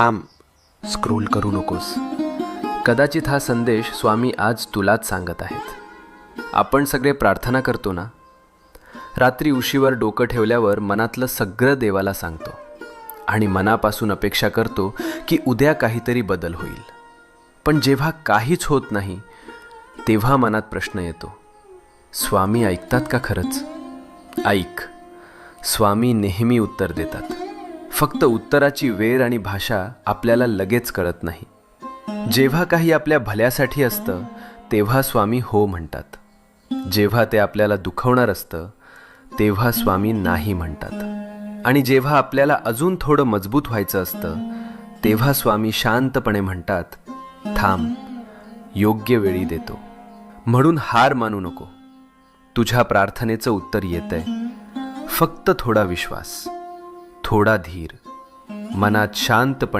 थांब, स्क्रोल करू नकोस. कदाचित हा संदेश स्वामी आज तुलाच सांगत आहेत. आपण सगळे प्रार्थना करतो ना, रात्री उशीवर डोकं ठेवल्यावर मनातलं सगळं देवाला सांगतो आणि मनापासून अपेक्षा करतो की उद्या काहीतरी बदल होईल. पण जेव्हा काहीच होत नाही तेव्हा मनात प्रश्न येतो, स्वामी ऐकतात का खरंच? ऐक, स्वामी नेहमी उत्तर देतात. फक्त उत्तराची वेळ आणि भाषा आपल्याला लगेच कळत नाही. जेव्हा काही आपल्या भल्यासाठी असतं तेव्हा स्वामी हो म्हणतात. जेव्हा ते आपल्याला दुखवणार असतं तेव्हा स्वामी नाही म्हणतात. आणि जेव्हा आपल्याला अजून थोडं मजबूत व्हायचं असतं तेव्हा स्वामी शांतपणे म्हणतात, थांब, योग्य वेळी देतो. म्हणून हार मानू नको. तुझ्या प्रार्थनेचं उत्तर येतंय. फक्त थोडा विश्वास, थोडा धीर, मनात शांतपणे